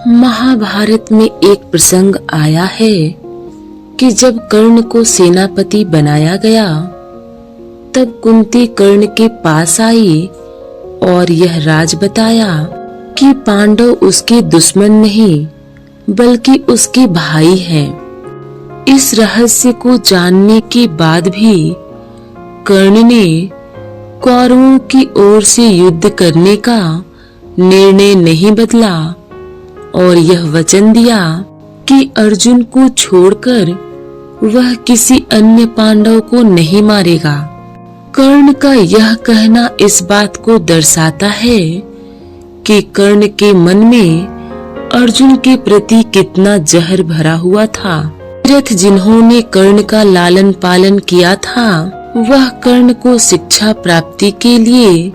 महाभारत में एक प्रसंग आया है कि जब कर्ण को सेनापति बनाया गया तब कुंती कर्ण के पास आई और यह राज बताया कि पांडव उसके दुश्मन नहीं बल्कि उसके भाई हैं। इस रहस्य को जानने के बाद भी कर्ण ने कौरवों की ओर से युद्ध करने का निर्णय नहीं बदला और यह वचन दिया कि अर्जुन को छोड़कर वह किसी अन्य पांडव को नहीं मारेगा। कर्ण का यह कहना इस बात को दर्शाता है कि कर्ण के मन में अर्जुन के प्रति कितना जहर भरा हुआ था। तीर्थ जिन्होंने कर्ण का लालन पालन किया था वह कर्ण को शिक्षा प्राप्ति के लिए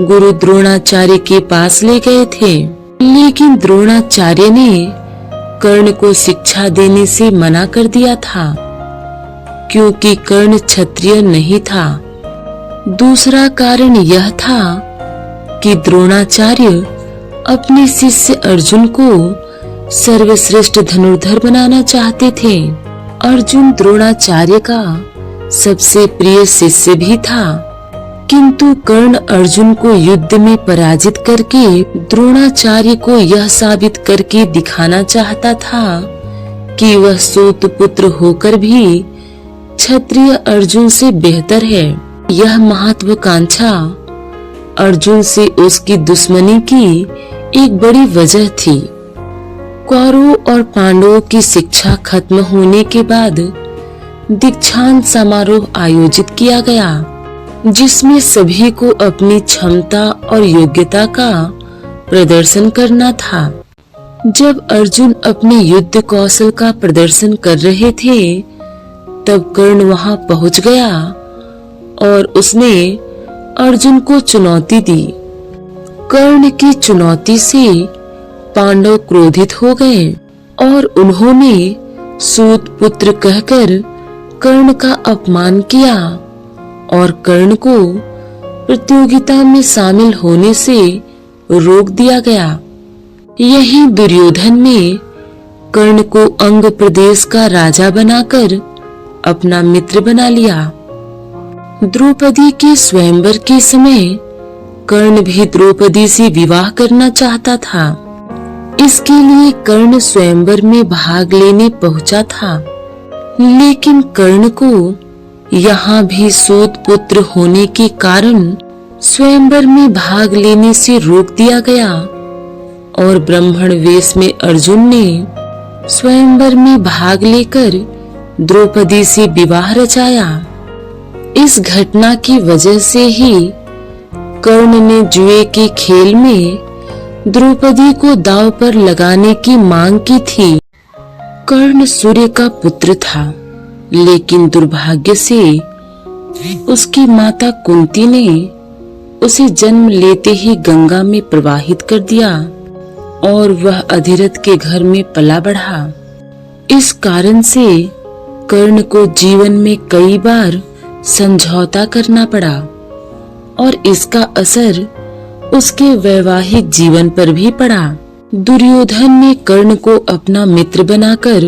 गुरु द्रोणाचार्य के पास ले गए थे, लेकिन द्रोणाचार्य ने कर्ण को शिक्षा देने से मना कर दिया था क्योंकि कर्ण क्षत्रिय नहीं था। दूसरा कारण यह था कि द्रोणाचार्य अपने शिष्य अर्जुन को सर्वश्रेष्ठ धनुर्धर बनाना चाहते थे। अर्जुन द्रोणाचार्य का सबसे प्रिय शिष्य भी था, किंतु कर्ण अर्जुन को युद्ध में पराजित करके द्रोणाचार्य को यह साबित करके दिखाना चाहता था कि वह सूत पुत्र होकर भी क्षत्रिय अर्जुन से बेहतर है। यह महत्वाकांक्षा अर्जुन से उसकी दुश्मनी की एक बड़ी वजह थी। कौरवों और पांडवों की शिक्षा खत्म होने के बाद दीक्षांत समारोह आयोजित किया गया, जिसमें सभी को अपनी क्षमता और योग्यता का प्रदर्शन करना था। जब अर्जुन अपने युद्ध कौशल का प्रदर्शन कर रहे थे तब कर्ण वहां पहुंच गया और उसने अर्जुन को चुनौती दी। कर्ण की चुनौती से पांडव क्रोधित हो गए और उन्होंने सूत पुत्र कहकर कर्ण का अपमान किया और कर्ण को प्रतियोगिता में शामिल होने से रोक दिया गया। यही दुर्योधन ने कर्ण को अंग प्रदेश का राजा बनाकर अपना मित्र बना लिया। द्रौपदी के स्वयंवर के समय कर्ण भी द्रौपदी से विवाह करना चाहता था। इसके लिए कर्ण स्वयंवर में भाग लेने पहुंचा था, लेकिन कर्ण को यहाँ भी सूत पुत्र होने के कारण स्वयंवर में भाग लेने से रोक दिया गया और ब्राह्मण वेश में अर्जुन ने स्वयंवर में भाग लेकर द्रौपदी से विवाह रचाया। इस घटना की वजह से ही कर्ण ने जुए के खेल में द्रौपदी को दांव पर लगाने की मांग की थी। कर्ण सूर्य का पुत्र था, लेकिन दुर्भाग्य से उसकी माता कुंती ने उसे जन्म लेते ही गंगा में प्रवाहित कर दिया और वह अधिरथ के घर में पला बढ़ा। इस कारण से कर्ण को जीवन में कई बार समझौता करना पड़ा और इसका असर उसके वैवाहिक जीवन पर भी पड़ा। दुर्योधन ने कर्ण को अपना मित्र बनाकर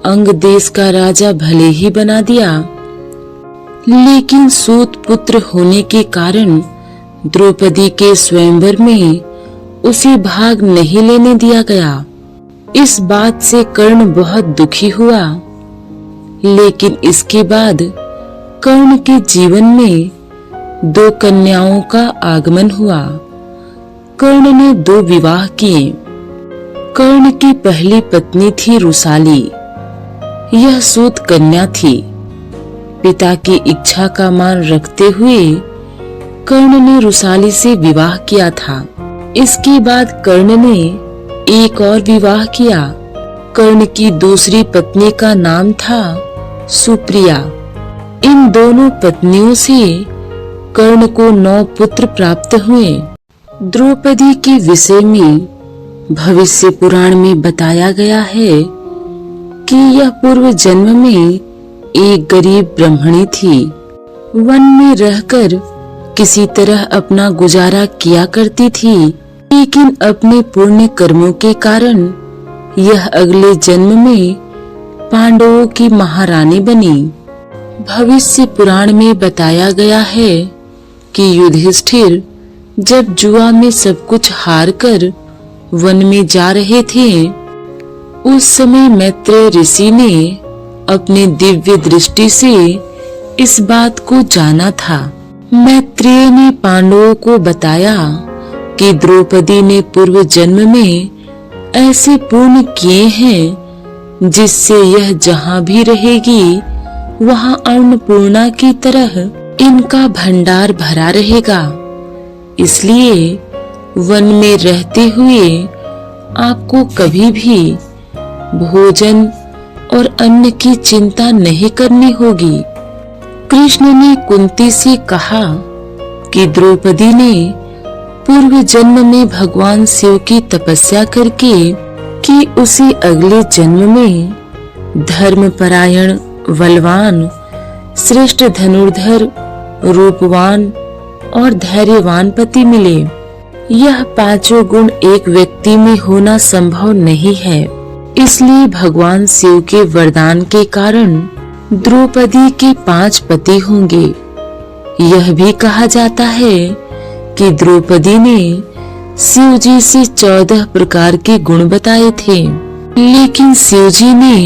अंग देश का राजा भले ही बना दिया, लेकिन सूत पुत्र होने के कारण द्रौपदी के स्वयंवर में उसे भाग नहीं लेने दिया गया। इस बात से कर्ण बहुत दुखी हुआ, लेकिन इसके बाद कर्ण के जीवन में 2 कन्याओं का आगमन हुआ। कर्ण ने 2 विवाह किए। कर्ण की पहली पत्नी थी रुसाली। यह सूत कन्या थी। पिता की इच्छा का मान रखते हुए कर्ण ने रुसाली से विवाह किया था। इसके बाद कर्ण ने एक और विवाह किया। कर्ण की दूसरी पत्नी का नाम था सुप्रिया। इन दोनों पत्नियों से कर्ण को 9 पुत्र प्राप्त हुए। द्रौपदी के विषय में भविष्य पुराण में बताया गया है कि यह पूर्व जन्म में एक गरीब ब्राह्मणी थी। वन में रहकर किसी तरह अपना गुजारा किया करती थी। लेकिन अपने पुण्य कर्मों के कारण यह अगले जन्म में पांडवों की महारानी बनी। भविष्य पुराण में बताया गया है कि युधिष्ठिर जब जुआ में सब कुछ हार कर वन में जा रहे थे, उस समय मैत्रेय ऋषि ने अपने दिव्य दृष्टि से इस बात को जाना था। मैत्रेय ने पांडवों को बताया कि द्रौपदी ने पूर्व जन्म में ऐसे पुण्य किए हैं जिससे यह जहाँ भी रहेगी वहाँ अन्नपूर्णा की तरह इनका भंडार भरा रहेगा। इसलिए वन में रहते हुए आपको कभी भी भोजन और अन्न की चिंता नहीं करनी होगी। कृष्ण ने कुंती से कहा कि द्रौपदी ने पूर्व जन्म में भगवान शिव की तपस्या करके कि उसे अगले जन्म में धर्मपरायण, बलवान, श्रेष्ठ धनुर्धर, रूपवान और धैर्यवान पति मिले। यह पांचों गुण एक व्यक्ति में होना संभव नहीं है। इसलिए भगवान शिव के वरदान के कारण द्रौपदी के 5 पति होंगे। यह भी कहा जाता है कि द्रौपदी ने शिव जी से 14 प्रकार के गुण बताए थे, लेकिन शिव जी ने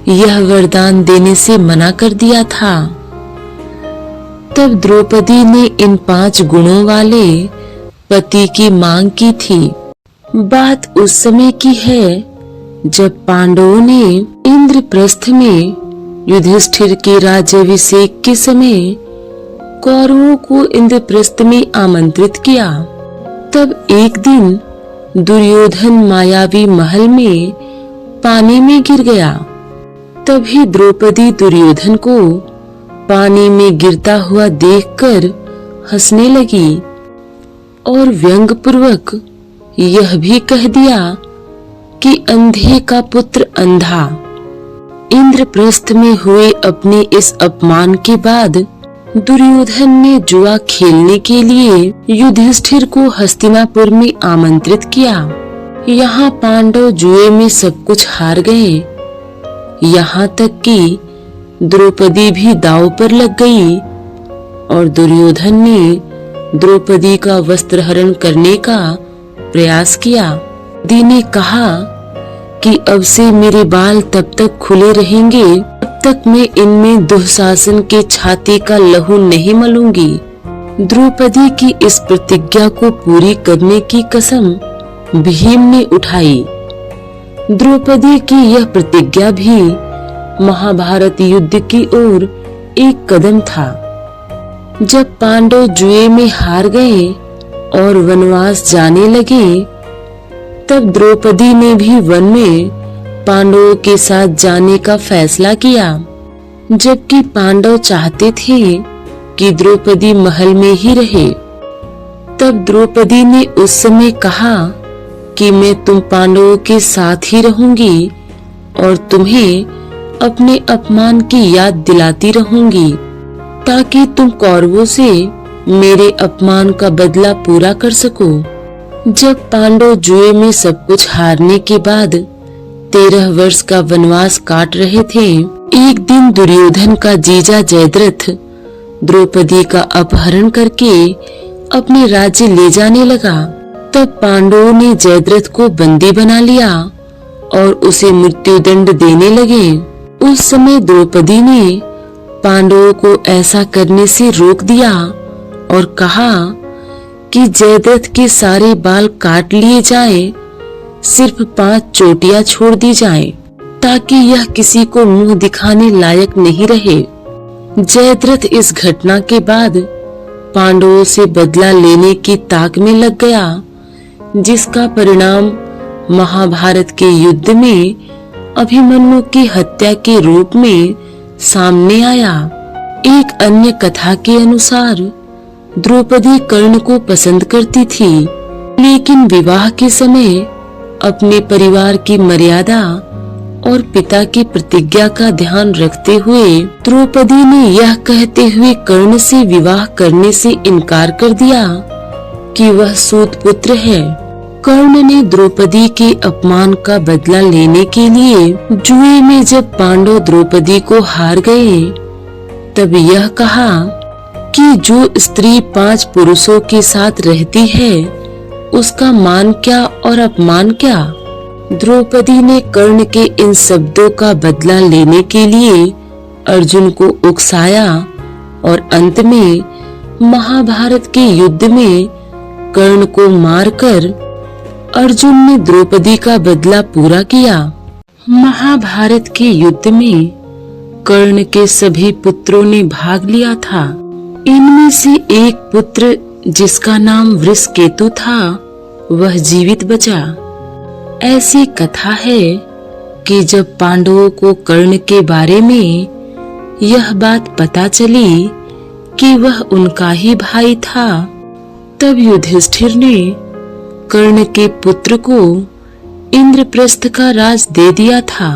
यह वरदान देने से मना कर दिया था। तब द्रौपदी ने इन 5 गुणों वाले पति की मांग की थी। बात उस समय की है जब पांडवों ने इंद्रप्रस्थ में युधिष्ठिर के राज्याभिषेक के समय कौरवों को इंद्रप्रस्थ में आमंत्रित किया। तब एक दिन दुर्योधन मायावी महल में पानी में गिर गया। तभी द्रौपदी दुर्योधन को पानी में गिरता हुआ देखकर हंसने लगी और व्यंग्यपूर्वक यह भी कह दिया कि अंधे का पुत्र अंधा। इंद्रप्रस्थ में हुए अपने इस अपमान के बाद दुर्योधन ने जुआ खेलने के लिए युधिष्ठिर को हस्तिनापुर में आमंत्रित किया। यहाँ पांडव जुए में सब कुछ हार गए। यहाँ तक कि द्रौपदी भी दांव पर लग गई और दुर्योधन ने द्रौपदी का वस्त्रहरण करने का प्रयास किया। दी ने कहा कि अब से मेरे बाल तब तक खुले रहेंगे तब तक मैं इनमें दुःशासन के छाती का लहू नहीं मलूंगी। द्रौपदी की इस प्रतिज्ञा को पूरी करने की कसम भीम ने उठाई। द्रौपदी की यह प्रतिज्ञा भी महाभारत युद्ध की ओर एक कदम था। जब पांडव जुए में हार गए और वनवास जाने लगे, तब द्रौपदी ने भी वन में पांडवों के साथ जाने का फैसला किया, जबकि पांडव चाहते थे कि द्रौपदी महल में ही रहे। तब द्रौपदी ने उस समय कहा कि मैं तुम पांडवों के साथ ही रहूंगी और तुम्हें अपने अपमान की याद दिलाती रहूंगी, ताकि तुम कौरवों से मेरे अपमान का बदला पूरा कर सको। जब पांडव जुए में सब कुछ हारने के बाद 13 वर्ष का वनवास काट रहे थे, एक दिन दुर्योधन का जीजा जयद्रथ द्रौपदी का अपहरण करके अपने राज्य ले जाने लगा। तब पांडवों ने जयद्रथ को बंदी बना लिया और उसे मृत्युदंड देने लगे। उस समय द्रौपदी ने पांडवों को ऐसा करने से रोक दिया और कहा कि जयद्रथ के सारे बाल काट लिए जाएं, सिर्फ 5 चोटियां छोड़ दी जाएं, ताकि यह किसी को मुंह दिखाने लायक नहीं रहे। जयद्रथ इस घटना के बाद पांडवों से बदला लेने की ताक में लग गया, जिसका परिणाम महाभारत के युद्ध में अभिमन्यु की हत्या के रूप में सामने आया। एक अन्य कथा के अनुसार द्रौपदी कर्ण को पसंद करती थी, लेकिन विवाह के समय अपने परिवार की मर्यादा और पिता की प्रतिज्ञा का ध्यान रखते हुए द्रौपदी ने यह कहते हुए कर्ण से विवाह करने से इनकार कर दिया कि वह सूत पुत्र है। कर्ण ने द्रौपदी के अपमान का बदला लेने के लिए जुए में जब पांडव द्रौपदी को हार गए, तब यह कहा कि जो स्त्री 5 पुरुषों के साथ रहती है उसका मान क्या और अपमान क्या। द्रौपदी ने कर्ण के इन शब्दों का बदला लेने के लिए अर्जुन को उकसाया और अंत में महाभारत के युद्ध में कर्ण को मारकर अर्जुन ने द्रौपदी का बदला पूरा किया। महाभारत के युद्ध में कर्ण के सभी पुत्रों ने भाग लिया था। इनमें से एक पुत्र जिसका नाम वृषकेतु था, वह जीवित बचा। ऐसी कथा है कि जब पांडवों को कर्ण के बारे में यह बात पता चली कि वह उनका ही भाई था, तब युधिष्ठिर ने कर्ण के पुत्र को इंद्रप्रस्थ का राज दे दिया था।